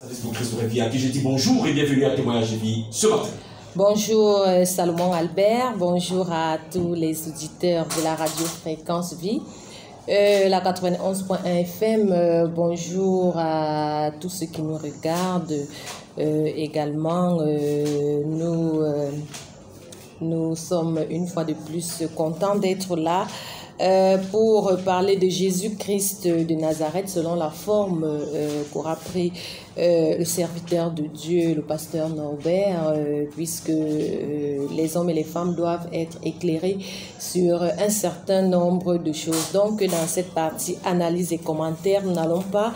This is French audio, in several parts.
Facebook Christ de vie, à qui je dis bonjour et bienvenue à Témoignage de vie ce matin. Bonjour Salomon Albert, bonjour à tous les auditeurs de la radio Fréquence Vie, la 91.1 FM, bonjour à tous ceux qui nous regardent. Également, nous sommes une fois de plus contents d'être là pour parler de Jésus-Christ de Nazareth selon la forme qu'aura pris le serviteur de Dieu, le pasteur Norbert, puisque les hommes et les femmes doivent être éclairés sur un certain nombre de choses. Donc, dans cette partie analyse et commentaires, nous n'allons pas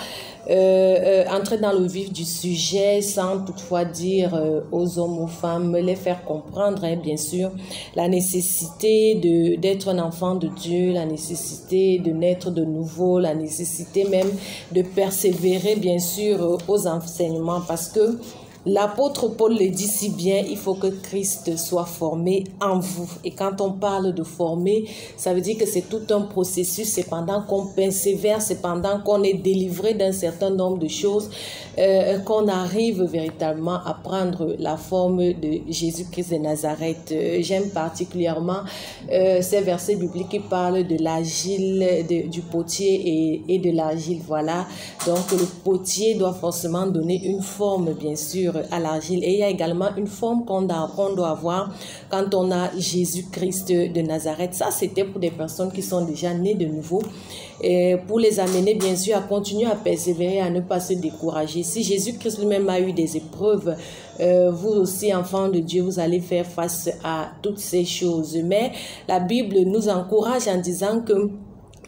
entrer dans le vif du sujet sans toutefois dire aux hommes, aux femmes, les faire comprendre, bien sûr, la nécessité d'être un enfant de Dieu, la nécessité de naître de nouveau, la nécessité même de persévérer, bien sûr, aux enseignements, parce que l'apôtre Paul le dit si bien, il faut que Christ soit formé en vous. Et quand on parle de former, ça veut dire que c'est tout un processus. C'est pendant qu'on persévère, c'est pendant qu'on est délivré d'un certain nombre de choses qu'on arrive véritablement à prendre la forme de Jésus-Christ de Nazareth. J'aime particulièrement ces versets bibliques qui parlent de l'argile, du potier et de l'argile. Voilà. Donc le potier doit forcément donner une forme, bien sûr, à l'argile. Et il y a également une forme qu'on doit avoir quand on a Jésus-Christ de Nazareth. Ça, c'était pour des personnes qui sont déjà nées de nouveau. Et pour les amener, bien sûr, à continuer à persévérer, à ne pas se décourager. Si Jésus-Christ lui-même a eu des épreuves, vous aussi, enfants de Dieu, vous allez faire face à toutes ces choses. Mais la Bible nous encourage en disant que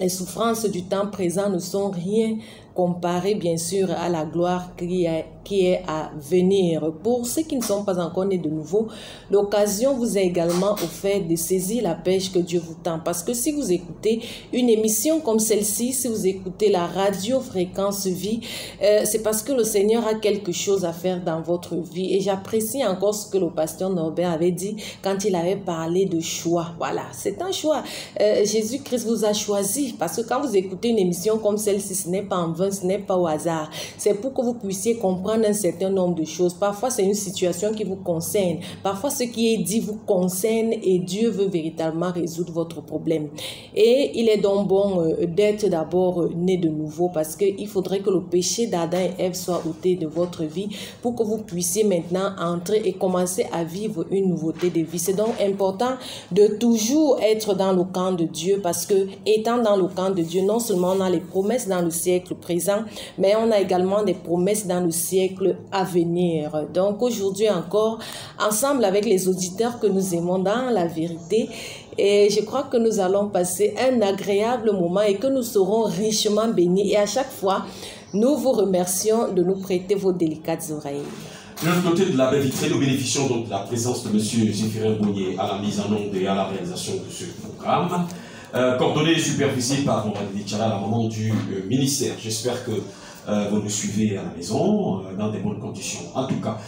les souffrances du temps présent ne sont rien comparé bien sûr à la gloire qui est à venir. Pour ceux qui ne sont pas encore nés de nouveau, l'occasion vous est également offerte de saisir la pêche que Dieu vous tend. Parce que si vous écoutez une émission comme celle-ci, si vous écoutez la radio Fréquence Vie, c'est parce que le Seigneur a quelque chose à faire dans votre vie. Et j'apprécie encore ce que le pasteur Norbert avait dit quand il avait parlé de choix. Voilà, c'est un choix. Jésus-Christ vous a choisi. Parce que quand vous écoutez une émission comme celle-ci, ce n'est pas en vain, ce n'est pas au hasard. C'est pour que vous puissiez comprendre un certain nombre de choses. Parfois, c'est une situation qui vous concerne. Parfois, ce qui est dit vous concerne et Dieu veut véritablement résoudre votre problème. Et il est donc bon d'être d'abord né de nouveau parce qu'il faudrait que le péché d'Adam et Ève soit ôté de votre vie pour que vous puissiez maintenant entrer et commencer à vivre une nouveauté de vie. C'est donc important de toujours être dans le camp de Dieu parce que étant dans le camp de Dieu, non seulement on a les promesses dans le siècle présent, mais on a également des promesses dans le siècle à venir. Donc aujourd'hui encore, ensemble avec les auditeurs que nous aimons dans la vérité, et je crois que nous allons passer un agréable moment et que nous serons richement bénis. Et à chaque fois, nous vous remercions de nous prêter vos délicates oreilles. De l'autre côté de la baie vitrée, nous bénéficions donc de la présence de M. Zéphirin Bonnier à la mise en onde et à la réalisation de ce programme. Coordonné et supervisé par Mme Tchala, la maman du ministère. J'espère que vous nous suivez à la maison dans des bonnes conditions. En tout cas,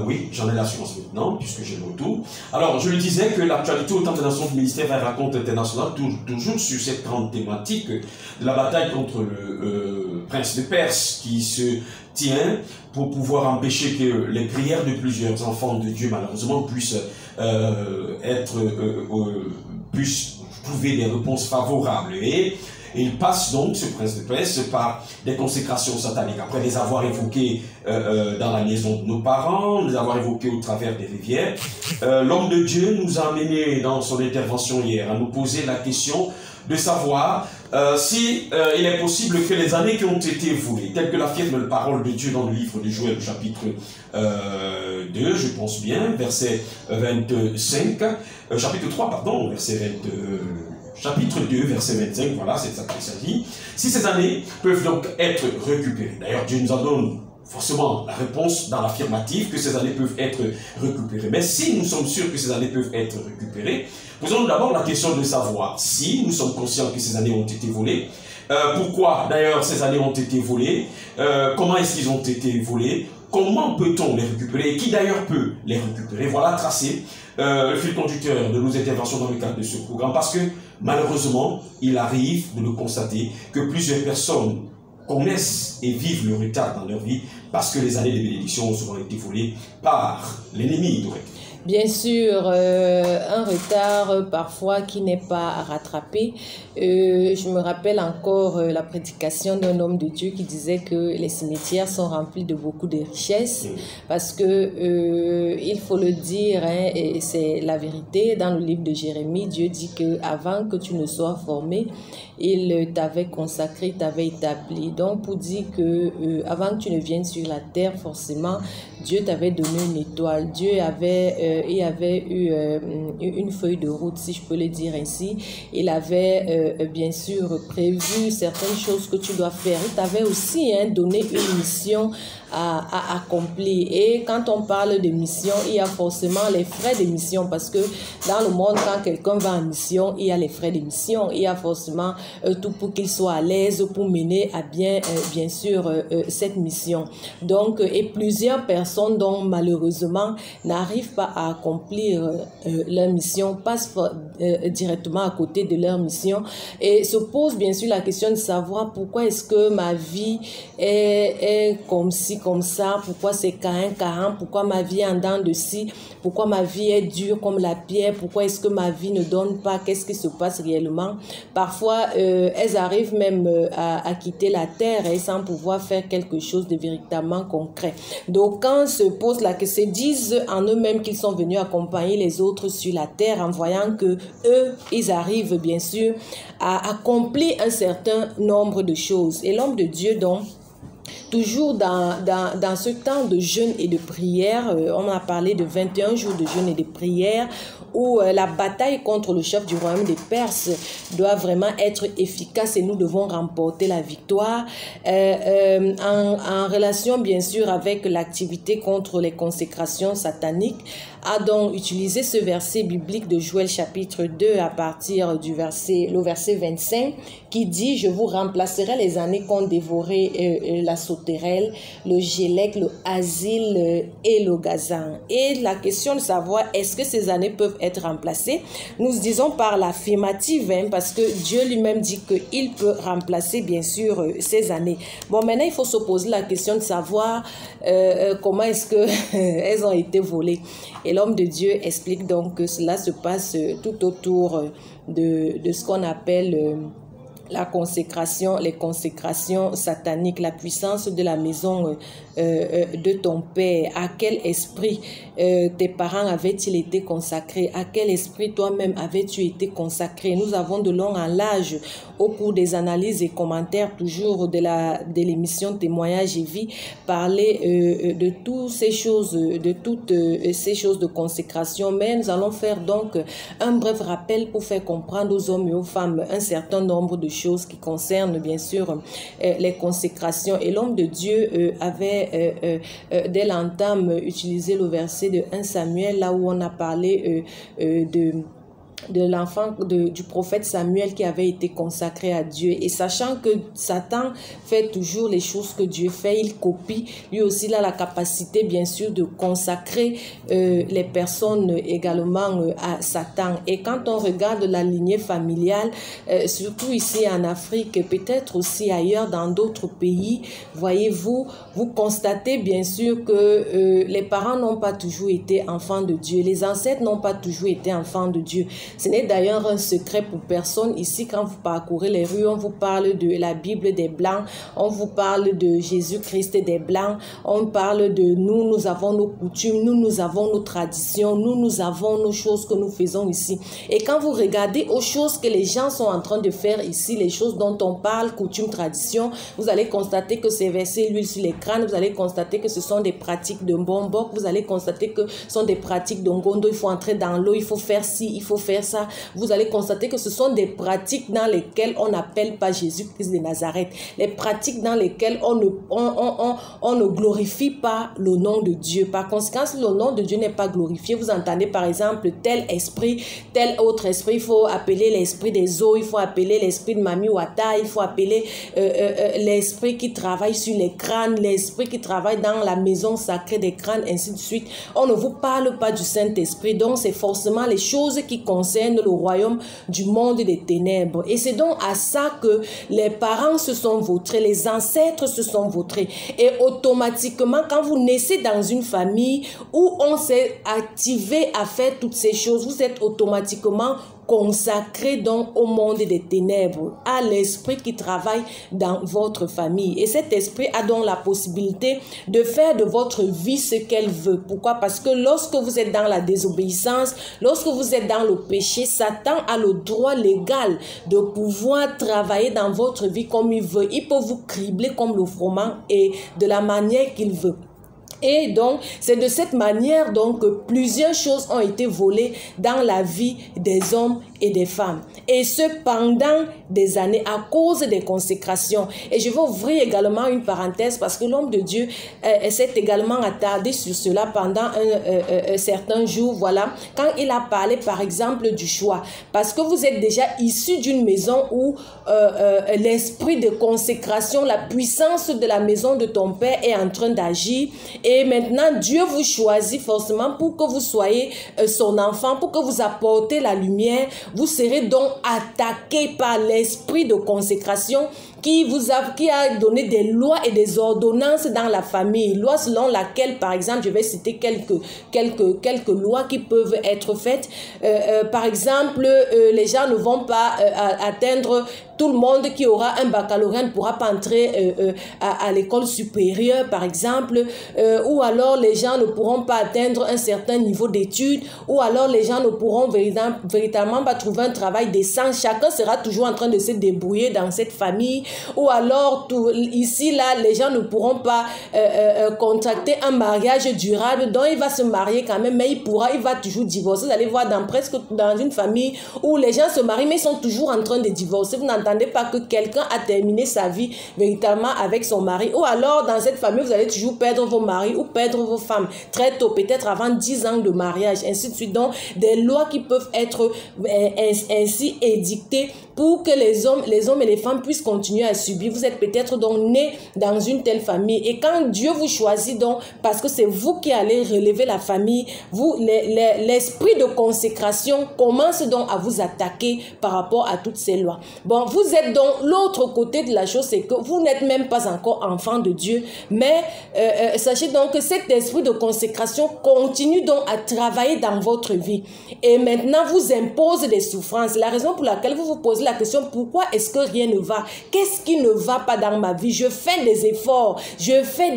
oui, j'en ai l'assurance maintenant, puisque j'ai le retour. Alors, je le disais que l'actualité au temps de nation du ministère et raconte international, toujours sur cette grande thématique de la bataille contre le prince de Perse qui se tient pour pouvoir empêcher que les prières de plusieurs enfants de Dieu, malheureusement, puissent trouver des réponses favorables. Et il passe donc, ce prince de Perse, par des consécrations sataniques. Après les avoir évoquées dans la maison de nos parents, les avoir évoquées au travers des rivières, l'homme de Dieu nous a amené dans son intervention hier à nous poser la question de savoir si il est possible que les années qui ont été volées, telles que l'affirme la parole de Dieu dans le livre de Joël, chapitre 2, je pense bien, verset 25, chapitre 3, pardon, verset 22, chapitre 2, verset 25, voilà, c'est ça qu'il s'agit. Si ces années peuvent donc être récupérées. D'ailleurs, Dieu nous en donne forcément la réponse dans l'affirmative que ces années peuvent être récupérées. Mais si nous sommes sûrs que ces années peuvent être récupérées, posons-nous d'abord la question de savoir si nous sommes conscients que ces années ont été volées. Pourquoi d'ailleurs ces années ont été volées? Comment est-ce qu'ils ont été volés? Comment peut-on les récupérer? Et qui d'ailleurs peut les récupérer? Voilà tracé le fil conducteur de nos interventions dans le cadre de ce programme. Parce que malheureusement, il arrive de le constater que plusieurs personnes connaissent et vivent le retard dans leur vie parce que les années de bénédiction ont souvent été volées par l'ennemi. Bien sûr, un retard parfois qui n'est pas à rattraper. Je me rappelle encore la prédication d'un homme de Dieu qui disait que les cimetières sont remplis de beaucoup de richesses parce que il faut le dire, hein, et c'est la vérité. Dans le livre de Jérémie, Dieu dit que avant que tu ne sois formé, il t'avait consacré, t'avait établi. Donc pour dire que avant que tu ne viennes sur la terre, forcément, Dieu t'avait donné une étoile. Dieu avait eu une feuille de route, si je peux le dire ainsi. Il avait bien sûr prévu certaines choses que tu dois faire. Il t'avait aussi donné une mission à accomplir. Et quand on parle de mission, il y a forcément les frais de mission, parce que dans le monde, quand quelqu'un va en mission, il y a les frais de mission. Il y a forcément tout pour qu'il soit à l'aise pour mener à bien, bien sûr, cette mission. Donc, et plusieurs personnes dont malheureusement n'arrivent pas à accomplir leur mission, passent directement à côté de leur mission et se posent bien sûr la question de savoir pourquoi est-ce que ma vie est comme ci, comme ça, pourquoi c'est Caïn, pourquoi ma vie est en dents de scie, pourquoi ma vie est dure comme la pierre, pourquoi est-ce que ma vie ne donne pas, qu'est-ce qui se passe réellement. Parfois, elles arrivent même à quitter la terre sans pouvoir faire quelque chose de véritablement concret. Donc, quand se pose la question, disent en eux-mêmes qu'ils sont venus accompagner les autres sur la terre en voyant que eux, ils arrivent bien sûr à accomplir un certain nombre de choses. Et l'homme de Dieu, donc, toujours dans ce temps de jeûne et de prière, on a parlé de 21 jours de jeûne et de prière, où la bataille contre le chef du royaume des Perses doit vraiment être efficace et nous devons remporter la victoire. En relation bien sûr avec l'activité contre les consécrations sataniques, a donc utilisé ce verset biblique de Joël chapitre 2 à partir du verset 25 qui dit « Je vous remplacerai les années qu'ont dévoré la sauterelle, le gélec, le asile et le gazan. » Et la question de savoir est-ce que ces années peuvent être remplacées, nous disons par l'affirmative, parce que Dieu lui-même dit qu'il peut remplacer bien sûr ces années. Bon, maintenant il faut se poser la question de savoir comment est-ce que elles ont été volées. Et l'homme de Dieu explique donc que cela se passe tout autour de ce qu'on appelle la consécration, les consécrations sataniques, la puissance de la maison de ton père. À quel esprit tes parents avaient-ils été consacrés? À quel esprit toi-même avais-tu été consacré? Nous avons de long en large, au cours des analyses et commentaires toujours de l'émission Témoignages et Vie, parler de toutes ces choses, de consécration. Mais nous allons faire donc un bref rappel pour faire comprendre aux hommes et aux femmes un certain nombre de choses qui concernent bien sûr les consécrations. Et l'homme de Dieu avait dès l'entame utilisé le verset de 1 Samuel, là où on a parlé de l'enfant du prophète Samuel qui avait été consacré à Dieu. Et sachant que Satan fait toujours les choses que Dieu fait, il copie. Lui aussi, il a la capacité, bien sûr, de consacrer les personnes également à Satan. Et quand on regarde la lignée familiale, surtout ici en Afrique, peut-être aussi ailleurs dans d'autres pays, voyez-vous, vous constatez bien sûr que les parents n'ont pas toujours été enfants de Dieu. Les ancêtres n'ont pas toujours été enfants de Dieu. Ce n'est d'ailleurs un secret pour personne. Ici, quand vous parcourez les rues, on vous parle de la Bible des Blancs, on vous parle de Jésus-Christ des Blancs, on parle de nous avons nos coutumes, nous avons nos traditions, nous avons nos choses que nous faisons ici. Et quand vous regardez aux choses que les gens sont en train de faire ici, les choses dont on parle, coutumes, traditions, vous allez constater que c'est verser l'huile sur les crânes, vous allez constater que ce sont des pratiques de Mbombok, vous allez constater que ce sont des pratiques de Ngondo, il faut entrer dans l'eau, il faut faire ci, il faut faire ça. Vous allez constater que ce sont des pratiques dans lesquelles on n'appelle pas Jésus-Christ de Nazareth. Les pratiques dans lesquelles on ne glorifie pas le nom de Dieu. Par conséquent, si le nom de Dieu n'est pas glorifié, vous entendez par exemple tel esprit, tel autre esprit, il faut appeler l'esprit des eaux, il faut appeler l'esprit de Mami Wata, il faut appeler l'esprit qui travaille sur les crânes, l'esprit qui travaille dans la maison sacrée des crânes, ainsi de suite. On ne vous parle pas du Saint-Esprit, donc c'est forcément les choses qui concernent concerne le royaume du monde des ténèbres. Et c'est donc à ça que les parents se sont vautrés, les ancêtres se sont vautrés. Et automatiquement, quand vous naissez dans une famille où on s'est activé à faire toutes ces choses, vous êtes automatiquement consacré donc au monde des ténèbres, à l'esprit qui travaille dans votre famille. Et cet esprit a donc la possibilité de faire de votre vie ce qu'elle veut. Pourquoi? Parce que lorsque vous êtes dans la désobéissance, lorsque vous êtes dans le péché, Satan a le droit légal de pouvoir travailler dans votre vie comme il veut. Il peut vous cribler comme le froment et de la manière qu'il veut. Et donc, c'est de cette manière donc que plusieurs choses ont été volées dans la vie des hommes et des femmes. Et ce, pendant des années, à cause des consécrations. Et je vais ouvrir également une parenthèse parce que l'homme de Dieu s'est également attardé sur cela pendant un certain jour. Voilà, quand il a parlé par exemple du choix. Parce que vous êtes déjà issu d'une maison où l'esprit de consécration, la puissance de la maison de ton père est en train d'agir. Et maintenant, Dieu vous choisit forcément pour que vous soyez son enfant, pour que vous apportez la lumière. Vous serez donc attaqué par l'esprit de consécration qui a donné des lois et des ordonnances dans la famille. Loi selon laquelle, par exemple, je vais citer quelques lois qui peuvent être faites. Par exemple, les gens ne vont pas atteindre. Tout le monde qui aura un baccalauréat ne pourra pas entrer à l'école supérieure, par exemple, ou alors les gens ne pourront pas atteindre un certain niveau d'études, ou alors les gens ne pourront véritablement pas trouver un travail décent. Chacun sera toujours en train de se débrouiller dans cette famille, ou alors ici, là, les gens ne pourront pas contracter un mariage durable, donc il va se marier quand même, mais il va toujours divorcer. Vous allez voir dans une famille où les gens se marient, mais ils sont toujours en train de divorcer. Vous n'entendez pas que quelqu'un a terminé sa vie véritablement avec son mari, ou alors dans cette famille vous allez toujours perdre vos maris ou perdre vos femmes très tôt, peut-être avant 10 ans de mariage, ainsi de suite. Donc des lois qui peuvent être ainsi édictées pour que les hommes et les femmes puissent continuer à subir. Vous êtes peut-être donc né dans une telle famille, et quand Dieu vous choisit donc, parce que c'est vous qui allez relever la famille, l'esprit de consécration commence donc à vous attaquer par rapport à toutes ces lois. Bon, vous êtes donc l'autre côté de la chose, c'est que vous n'êtes même pas encore enfant de Dieu, mais sachez donc que cet esprit de consécration continue donc à travailler dans votre vie, et maintenant vous impose des souffrances. La raison pour laquelle vous vous posez la question, pourquoi est-ce que rien ne va? Qu'est-ce qui ne va pas dans ma vie? Je fais des efforts, je fais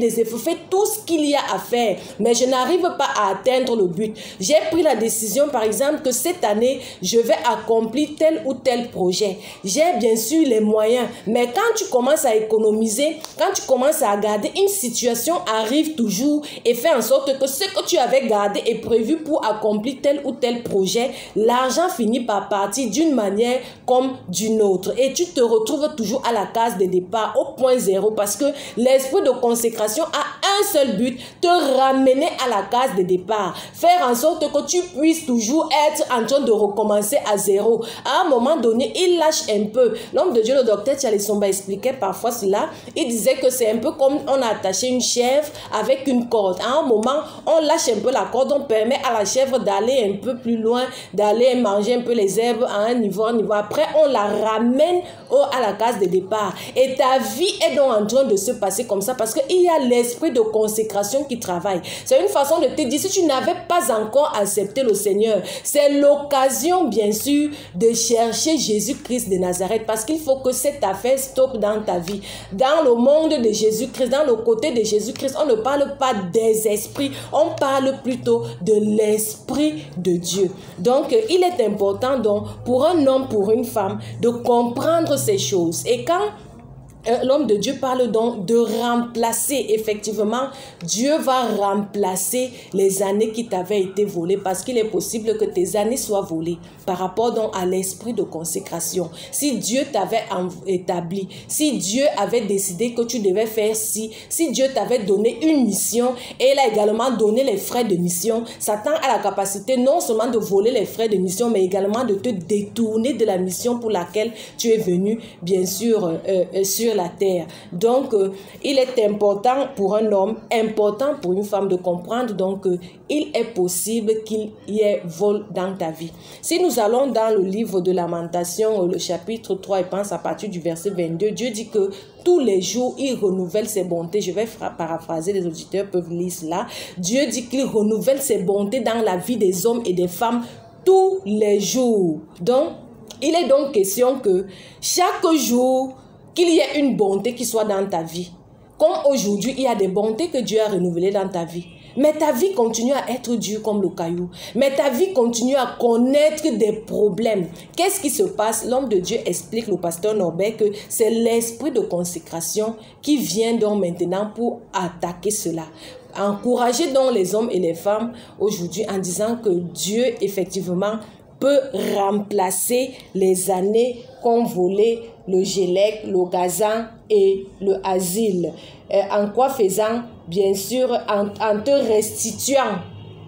tout ce qu'il y a à faire, mais je n'arrive pas à atteindre le but. J'ai pris la décision, par exemple, que cette année, je vais accomplir tel ou tel projet. J'ai bien sûr les moyens, mais quand tu commences à économiser, quand tu commences à garder, une situation arrive toujours et fait en sorte que ce que tu avais gardé et prévu pour accomplir tel ou tel projet, l'argent finit par partir d'une manière comme d'une autre, et tu te retrouves toujours à la case de départ, au point zéro, parce que l'esprit de consécration a un seul but: te ramener à la case de départ, faire en sorte que tu puisses toujours être en train de recommencer à zéro. À un moment donné, il lâche un peu. L'homme de Dieu, le docteur Tchali Somba, expliquait parfois cela. Il disait que c'est un peu comme on a attaché une chèvre avec une corde. À un moment, on lâche un peu la corde, on permet à la chèvre d'aller un peu plus loin, d'aller manger un peu les herbes à un niveau. Après, on la ramène à la case de départ. Et ta vie est donc en train de se passer comme ça, parce qu'il y a l'esprit de consécration qui travaille. C'est une façon de te dire, si tu n'avais pas encore accepté le Seigneur, c'est l'occasion, bien sûr, de chercher Jésus-Christ de Nazareth, parce qu'il faut que cette affaire stoppe dans ta vie. Dans le monde de Jésus-Christ, dans le côté de Jésus-Christ, on ne parle pas des esprits, on parle plutôt de l'esprit de Dieu. Donc, il est important donc pour un homme, pour une femme, de comprendre ces choses. Et quand l'homme de Dieu parle donc de remplacer, effectivement, Dieu va remplacer les années qui t'avaient été volées, parce qu'il est possible que tes années soient volées par rapport donc à l'esprit de consécration. Si Dieu t'avait établi, si Dieu avait décidé que tu devais faire ci, si Dieu t'avait donné une mission et il a également donné les frais de mission, Satan a la capacité non seulement de voler les frais de mission, mais également de te détourner de la mission pour laquelle tu es venu, bien sûr, sur sur la terre. Donc, il est important pour un homme, important pour une femme de comprendre donc il est possible qu'il y ait vol dans ta vie. Si nous allons dans le livre de Lamentation, le chapitre 3, et pense à partir du verset 22, Dieu dit que tous les jours, il renouvelle ses bontés. Je vais paraphraser, les auditeurs peuvent lire cela. Dieu dit qu'il renouvelle ses bontés dans la vie des hommes et des femmes tous les jours. Donc, il est donc question que chaque jour, qu'il y ait une bonté qui soit dans ta vie. Comme aujourd'hui, il y a des bontés que Dieu a renouvelées dans ta vie. Mais ta vie continue à être dure comme le caillou. Mais ta vie continue à connaître des problèmes. Qu'est-ce qui se passe? L'homme de Dieu explique, le pasteur Norbert, que c'est l'esprit de consécration qui vient donc maintenant pour attaquer cela. Encourager donc les hommes et les femmes aujourd'hui en disant que Dieu, effectivement, peut remplacer les années qu'ont volé le Gélec, le Gazan et le asile. En quoi faisant? Bien sûr, en te restituant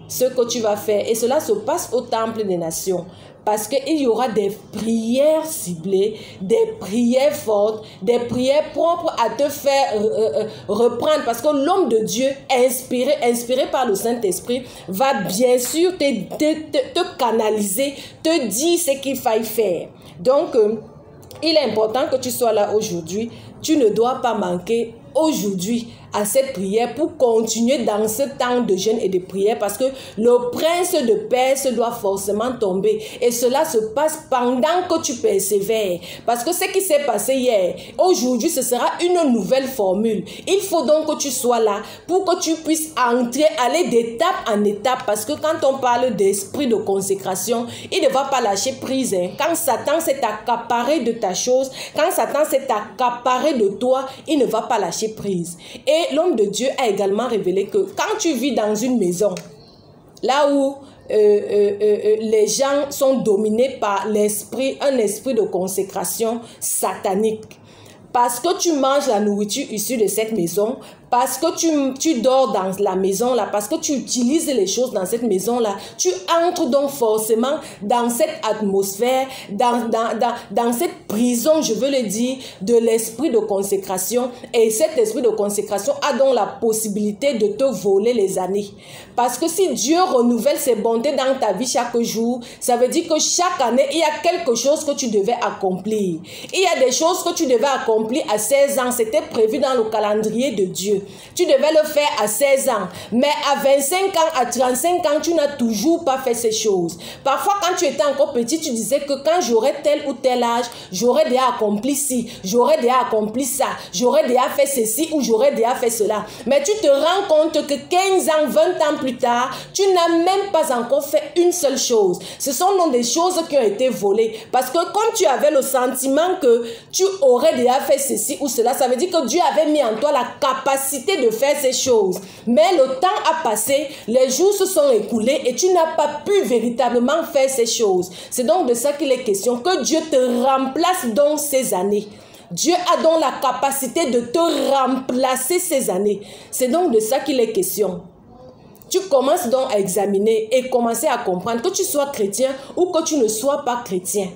ce que tu vas faire. Et cela se passe au Temple des Nations. Parce qu'il y aura des prières ciblées, des prières fortes, des prières propres à te faire reprendre. Parce que l'homme de Dieu, inspiré par le Saint-Esprit, va bien sûr te canaliser, te dire ce qu'il faille faire. Donc, il est important que tu sois là aujourd'hui. Tu ne dois pas manquer aujourd'hui à cette prière pour continuer dans ce temps de jeûne et de prière, parce que le prince de Perse doit forcément tomber, et cela se passe pendant que tu persévères, parce que ce qui s'est passé hier, aujourd'hui ce sera une nouvelle formule. Il faut donc que tu sois là pour que tu puisses entrer, aller d'étape en étape, parce que quand on parle d'esprit de consécration, il ne va pas lâcher prise. Quand Satan s'est accaparé de ta chose, quand Satan s'est accaparé de toi, il ne va pas lâcher prise. Et l'homme de Dieu a également révélé que quand tu vis dans une maison, là où les gens sont dominés par l'esprit, un esprit de consécration satanique, parce que tu manges la nourriture issue de cette maison, parce que tu dors dans la maison là, parce que tu utilises les choses dans cette maison là, tu entres donc forcément dans cette atmosphère, dans cette prison, je veux le dire, de l'esprit de consécration. Et cet esprit de consécration a donc la possibilité de te voler les années. Parce que si Dieu renouvelle ses bontés dans ta vie chaque jour, ça veut dire que chaque année, il y a quelque chose que tu devais accomplir. Il y a des choses que tu devais accomplir à 16 ans, c'était prévu dans le calendrier de Dieu. Tu devais le faire à 16 ans, mais à 25 ans, à 35 ans, tu n'as toujours pas fait ces choses. Parfois, quand tu étais encore petit, tu disais que quand j'aurai tel ou tel âge, j'aurais déjà accompli ci, j'aurais déjà accompli ça, j'aurais déjà fait ceci ou j'aurais déjà fait cela. Mais tu te rends compte que 15 ans, 20 ans plus tard, tu n'as même pas encore fait une seule chose. Ce sont donc des choses qui ont été volées. Parce que comme tu avais le sentiment que tu aurais déjà fait ceci ou cela, ça veut dire que Dieu avait mis en toi la capacité de faire ces choses. Mais le temps a passé, les jours se sont écoulés et tu n'as pas pu véritablement faire ces choses. C'est donc de ça qu'il est question, que Dieu te remplace dans ces années. Dieu a donc la capacité de te remplacer ces années. C'est donc de ça qu'il est question. Tu commences donc à examiner et commencer à comprendre, que tu sois chrétien ou que tu ne sois pas chrétien.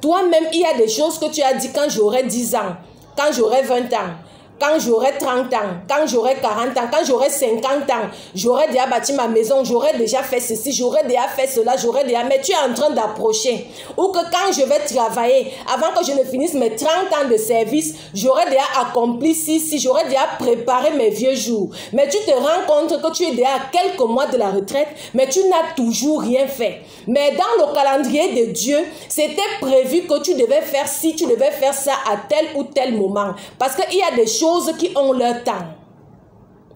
Toi-même, il y a des choses que tu as dit quand j'aurai 10 ans, quand j'aurai 20 ans, quand j'aurai 30 ans, quand j'aurai 40 ans, quand j'aurai 50 ans, j'aurai déjà bâti ma maison, j'aurai déjà fait ceci, j'aurai déjà fait cela, j'aurai déjà... Mais tu es en train d'approcher. Ou que quand je vais travailler, avant que je ne finisse mes 30 ans de service, j'aurai déjà accompli ceci, j'aurai déjà préparé mes vieux jours. Mais tu te rends compte que tu es déjà à quelques mois de la retraite, mais tu n'as toujours rien fait. Mais dans le calendrier de Dieu, c'était prévu que tu devais faire ci, tu devais faire ça à tel ou tel moment. Parce qu'il y a des choses qui ont leur temps.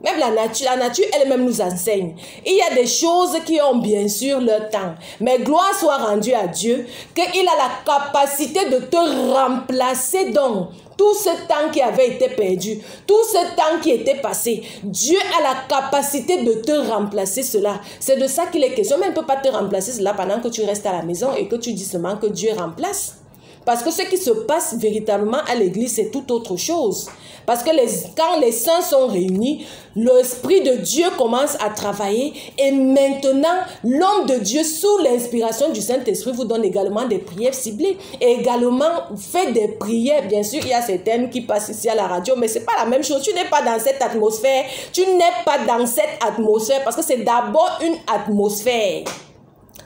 Même la nature elle-même nous enseigne. Il y a des choses qui ont bien sûr leur temps. Mais gloire soit rendue à Dieu, qu'il a la capacité de te remplacer donc tout ce temps qui avait été perdu, tout ce temps qui était passé. Dieu a la capacité de te remplacer cela. C'est de ça qu'il est question. Mais il ne peut pas te remplacer cela pendant que tu restes à la maison et que tu dis seulement que Dieu remplace. Parce que ce qui se passe véritablement à l'église, c'est tout autre chose. Parce que quand les saints sont réunis, l'Esprit de Dieu commence à travailler et maintenant, l'homme de Dieu, sous l'inspiration du Saint-Esprit, vous donne également des prières ciblées et également fait des prières. Bien sûr, il y a certaines qui passent ici à la radio, mais ce n'est pas la même chose. Tu n'es pas dans cette atmosphère. Tu n'es pas dans cette atmosphère parce que c'est d'abord une atmosphère.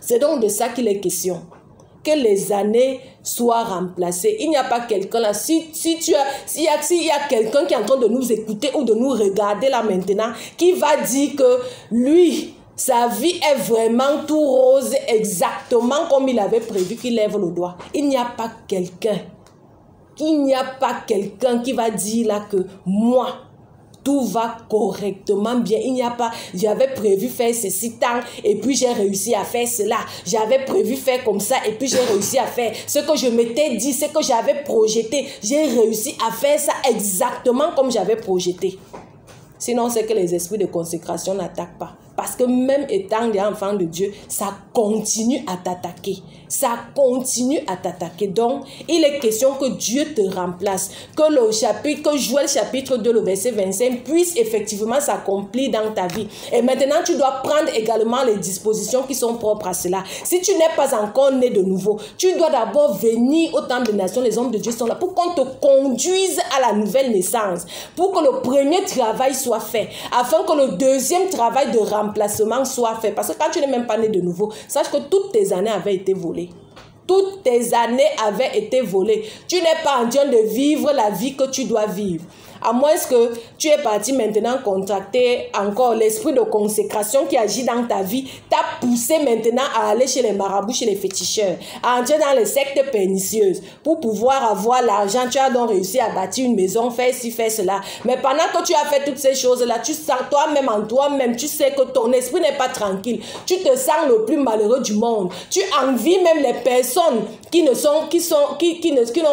C'est donc de ça qu'il est question. Que les années soient remplacées. Il n'y a pas quelqu'un là. S'il y a quelqu'un qui est en train de nous écouter ou de nous regarder là maintenant, qui va dire que lui, sa vie est vraiment tout rose, exactement comme il avait prévu, qu'il lève le doigt. Il n'y a pas quelqu'un. Il n'y a pas quelqu'un qui va dire là que moi, tout va correctement bien. Il n'y a pas, j'avais prévu faire ceci tant et puis j'ai réussi à faire cela. J'avais prévu faire comme ça et puis j'ai réussi à faire ce que je m'étais dit, ce que j'avais projeté. J'ai réussi à faire ça exactement comme j'avais projeté. Sinon, c'est que les esprits de consécration n'attaquent pas. Parce que même étant des enfants de Dieu, ça continue à t'attaquer. Ça continue à t'attaquer. Donc, il est question que Dieu te remplace. Que Joël chapitre 2, le verset 25 puisse effectivement s'accomplir dans ta vie. Et maintenant, tu dois prendre également les dispositions qui sont propres à cela. Si tu n'es pas encore né de nouveau, tu dois d'abord venir au temple des nations. Les hommes de Dieu sont là pour qu'on te conduise à la nouvelle naissance. Pour que le premier travail soit fait. Afin que le deuxième travail de remplacement soit fait. Parce que quand tu n'es même pas né de nouveau, sache que toutes tes années avaient été volées. Toutes tes années avaient été volées. Tu n'es pas en train de vivre la vie que tu dois vivre. À moins que tu es parti maintenant contracter encore l'esprit de consécration qui agit dans ta vie, t'a poussé maintenant à aller chez les marabouts, chez les féticheurs, à entrer dans les sectes pernicieuses pour pouvoir avoir l'argent. Tu as donc réussi à bâtir une maison, faire ci, faire cela. Mais pendant que tu as fait toutes ces choses-là, tu sens toi-même en toi-même, tu sais que ton esprit n'est pas tranquille. Tu te sens le plus malheureux du monde. Tu envies même les personnes qui n'ont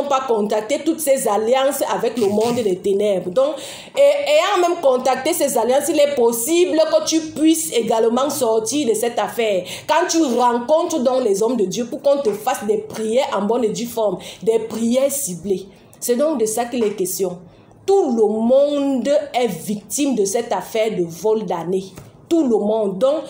pas contacté toutes ces alliances avec le monde des ténèbres. Donc, ayant même contacté ces alliances, il est possible que tu puisses également sortir de cette affaire. Quand tu rencontres donc les hommes de Dieu pour qu'on te fasse des prières en bonne et due forme, des prières ciblées. C'est donc de ça qu'il est question. Tout le monde est victime de cette affaire de vol d'année. Tout le monde. Donc,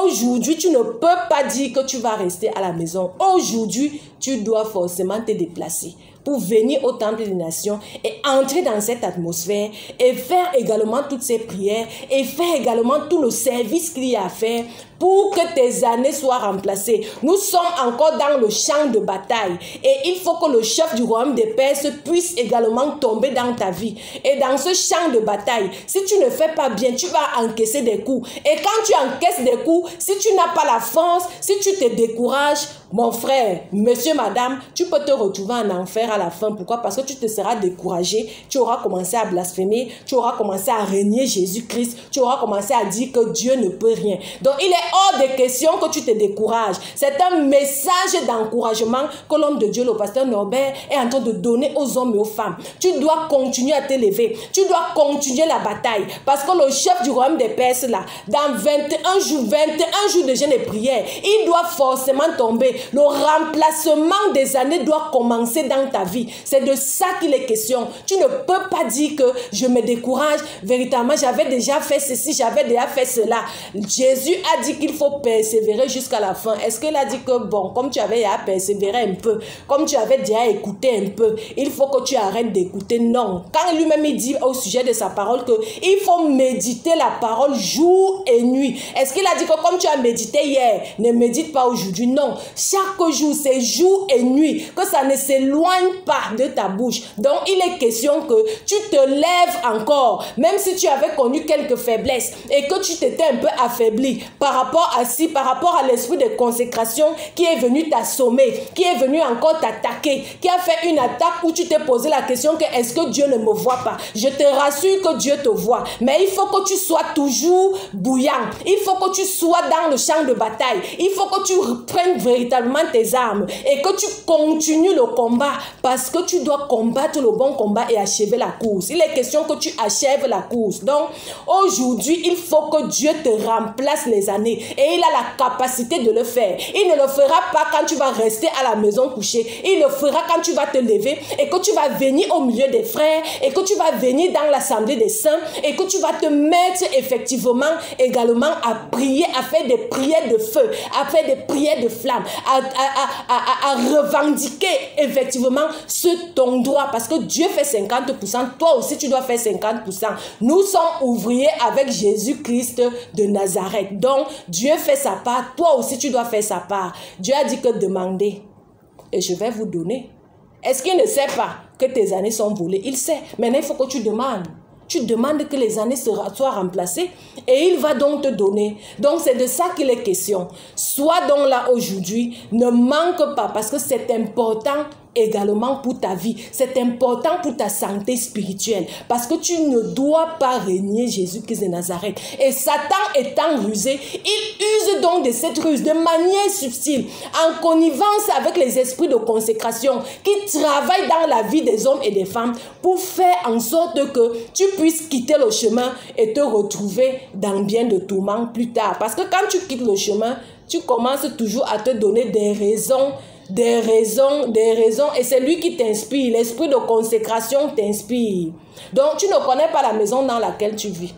aujourd'hui, tu ne peux pas dire que tu vas rester à la maison. Aujourd'hui, tu dois forcément te déplacer pour venir au temple des nations et entrer dans cette atmosphère et faire également toutes ces prières et faire également tout le service qu'il y a à faire pour que tes années soient remplacées. Nous sommes encore dans le champ de bataille et il faut que le chef du royaume des Perses puisse également tomber dans ta vie. Et dans ce champ de bataille, si tu ne fais pas bien, tu vas encaisser des coups. Et quand tu encaisses des coups, si tu n'as pas la force, si tu te décourages, mon frère, monsieur, madame, tu peux te retrouver en enfer à la fin. Pourquoi? Parce que tu te seras découragé, tu auras commencé à blasphémer, tu auras commencé à régner Jésus-Christ, tu auras commencé à dire que Dieu ne peut rien. Donc, il est hors de question que tu te décourages. C'est un message d'encouragement que l'homme de Dieu, le pasteur Norbert, est en train de donner aux hommes et aux femmes. Tu dois continuer à t'élever. Tu dois continuer la bataille. Parce que le chef du royaume des Perses, là, dans 21 jours de jeûne et prière, il doit forcément tomber. Le remplacement des années doit commencer dans ta vie. C'est de ça qu'il est question. Tu ne peux pas dire que je me décourage. Véritablement, j'avais déjà fait ceci, j'avais déjà fait cela. Jésus a dit qu'il faut persévérer jusqu'à la fin. Est-ce qu'il a dit que, bon, comme tu avais déjà persévéré un peu, comme tu avais déjà écouté un peu, il faut que tu arrêtes d'écouter? Non. Quand lui-même il dit au sujet de sa parole qu'il faut méditer la parole jour et nuit. Est-ce qu'il a dit que comme tu as médité hier, ne médite pas aujourd'hui? Non. Chaque jour, c'est jour et nuit, que ça ne s'éloigne pas de ta bouche. Donc, il est question que tu te lèves encore, même si tu avais connu quelques faiblesses et que tu t'étais un peu affaibli par rapport à l'esprit de consécration qui est venu t'assommer, qui est venu encore t'attaquer, qui a fait une attaque où tu t'es posé la question que est-ce que Dieu ne me voit pas? Je te rassure que Dieu te voit, mais il faut que tu sois toujours bouillant, il faut que tu sois dans le champ de bataille, il faut que tu prennes véritablement véritablement tes armes et que tu continues le combat parce que tu dois combattre le bon combat et achever la course. Il est question que tu achèves la course. Donc, aujourd'hui, il faut que Dieu te remplace les années et il a la capacité de le faire. Il ne le fera pas quand tu vas rester à la maison couché. Il le fera quand tu vas te lever et que tu vas venir au milieu des frères et que tu vas venir dans l'assemblée des saints et que tu vas te mettre effectivement également à prier, à faire des prières de feu, à faire des prières de flamme, à revendiquer effectivement ton droit parce que Dieu fait 50%, toi aussi tu dois faire 50%. Nous sommes ouvriers avec Jésus-Christ de Nazareth. Donc Dieu fait sa part, toi aussi tu dois faire sa part. Dieu a dit que demandez et je vais vous donner. Est-ce qu'il ne sait pas que tes années sont volées? Il sait. Maintenant il faut que tu demandes. Tu demandes que les années soient remplacées et il va donc te donner. Donc c'est de ça qu'il est question. Sois donc là aujourd'hui, ne manque pas parce que c'est important également pour ta vie. C'est important pour ta santé spirituelle parce que tu ne dois pas régner Jésus-Christ de Nazareth. Et Satan étant rusé, il use donc de cette ruse de manière subtile, en connivence avec les esprits de consécration qui travaillent dans la vie des hommes et des femmes pour faire en sorte que tu puisses quitter le chemin et te retrouver dans bien de tourments plus tard. Parce que quand tu quittes le chemin, tu commences toujours à te donner des raisons, et c'est lui qui t'inspire. L'esprit de consécration t'inspire. Donc tu ne connais pas la maison dans laquelle tu vis.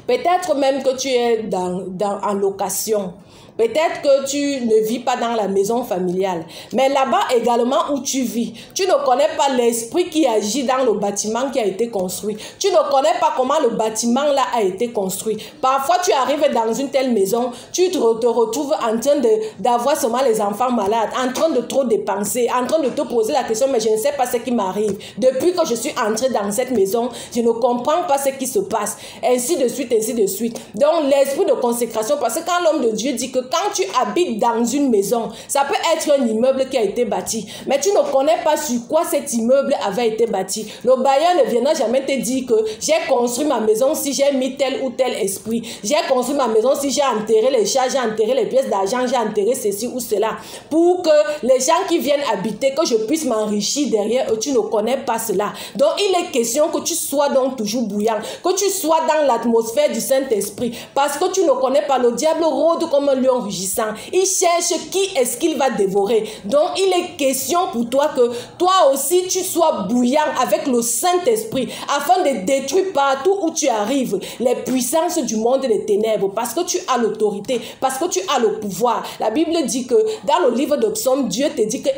Peut-être même que tu es en location. Peut-être que tu ne vis pas dans la maison familiale. Mais là-bas également où tu vis, tu ne connais pas l'esprit qui agit dans le bâtiment qui a été construit. Tu ne connais pas comment le bâtiment là a été construit. Parfois tu arrives dans une telle maison, tu te retrouves en train d'avoir seulement les enfants malades, en train de trop dépenser, en train de te poser la question, mais je ne sais pas ce qui m'arrive. Depuis que je suis entrée dans cette maison, je ne comprends pas ce qui se passe. Ainsi de suite, ainsi de suite. Donc l'esprit de consécration, parce que quand l'homme de Dieu dit que quand tu habites dans une maison, ça peut être un immeuble qui a été bâti, mais tu ne connais pas sur quoi cet immeuble avait été bâti. Le bailleur ne viendra jamais te dire que j'ai construit ma maison si j'ai mis tel ou tel esprit. J'ai construit ma maison si j'ai enterré les chats, j'ai enterré les pièces d'argent, j'ai enterré ceci ou cela. Pour que les gens qui viennent habiter, que je puisse m'enrichir derrière eux, tu ne connais pas cela. Donc il est question que tu sois donc toujours bouillant, que tu sois dans l'atmosphère du Saint-Esprit, parce que tu ne connais pas. Le diable rôde comme un lion rugissant. Il cherche qui est-ce qu'il va dévorer. Donc il est question pour toi que toi aussi tu sois bouillant avec le Saint-Esprit afin de détruire partout où tu arrives les puissances du monde des ténèbres, parce que tu as l'autorité, parce que tu as le pouvoir. La Bible dit que dans le livre de Psaume, Dieu te dit que